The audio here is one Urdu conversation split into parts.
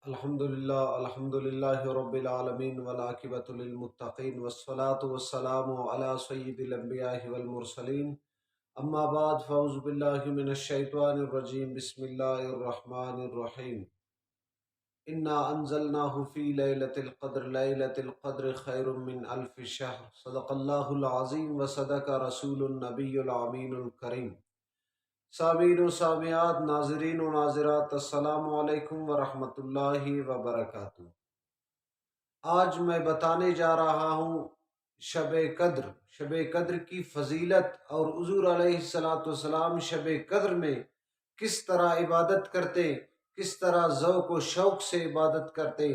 الحمد للہ رب العالمین والعاقبۃ للمتقین والصلاة والسلام علی سید الانبیاء والمرسلین اما بعد فاعوذ باللہ من الشیطان الرجیم بسم اللہ الرحمن الرحیم انا انزلناہ فی لیلۃ القدر لیلۃ القدر خیر من الف شہر صدق اللہ العظیم وصدق رسول النبی الامین الکریم۔ سامعین و سامعات، ناظرین و ناظرات، السلام علیکم ورحمۃ اللہ وبرکاتہ۔ آج میں بتانے جا رہا ہوں شب قدر کی فضیلت، اور حضور علیہ السلام شب قدر میں کس طرح عبادت کرتے، کس طرح ذوق و شوق سے عبادت کرتے۔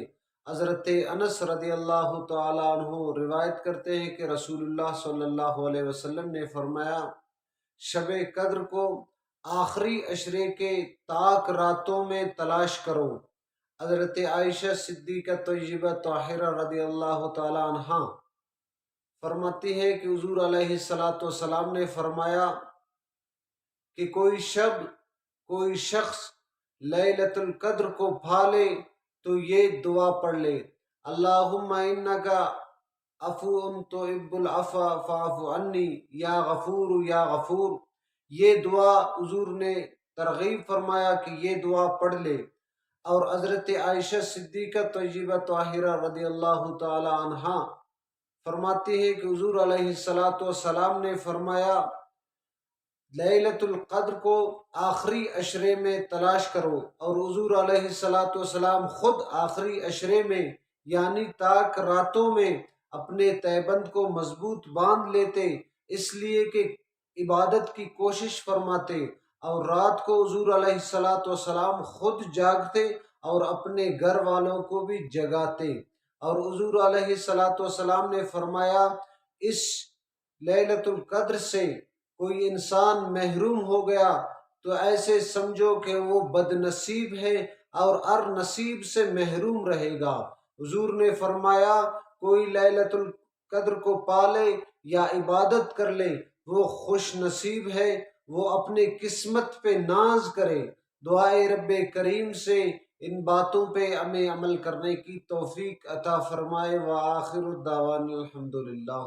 حضرت انس رضی اللہ تعالیٰ عنہ روایت کرتے ہیں کہ رسول اللہ صلی اللہ علیہ وسلم نے فرمایا، شب قدر کو آخری عشرے کے طاق راتوں میں تلاش کرو۔ حضرت عائشہ صدیقہ طیبہ طاہرہ رضی اللہ تعالی عنہا فرماتی ہے کہ حضور علیہ السلام نے فرمایا کہ کوئی شخص لیلۃ القدر کو پا لے تو یہ دعا پڑھ لے، اللہم انک عفو تحب العفو فاعف عنی یا غفور یا غفور۔ یہ دعا حضور نے ترغیب فرمایا کہ یہ دعا پڑھ لے۔ اور حضرت عائشہ صدیقہ طیبہ طاہرہ رضی اللہ تعالی عنہا فرماتی ہے کہ حضور علیہ السلام نے فرمایا، لیلۃ القدر کو آخری عشرے میں تلاش کرو۔ اور حضور علیہ السلام خود آخری عشرے میں یعنی طاق راتوں میں اپنے تہبند کو مضبوط باندھ لیتے، اس لیے کہ عبادت کی کوشش فرماتے، اور رات کو حضور علیہ السلام خود جاگتے اور اپنے گھر والوں کو بھی جگاتے۔ اور حضور علیہ السلام نے فرمایا، اس لیلۃ القدر سے کوئی انسان محروم ہو گیا تو ایسے سمجھو کہ وہ بد نصیب ہے اور ار نصیب سے محروم رہے گا۔ حضور نے فرمایا، کوئی لیلۃ القدر کو پالے یا عبادت کر لے وہ خوش نصیب ہے، وہ اپنے قسمت پہ ناز کرے۔ دعائے رب کریم سے ان باتوں پہ ہمیں عمل کرنے کی توفیق عطا فرمائے۔ وآخر الدعوانا الحمدللہ۔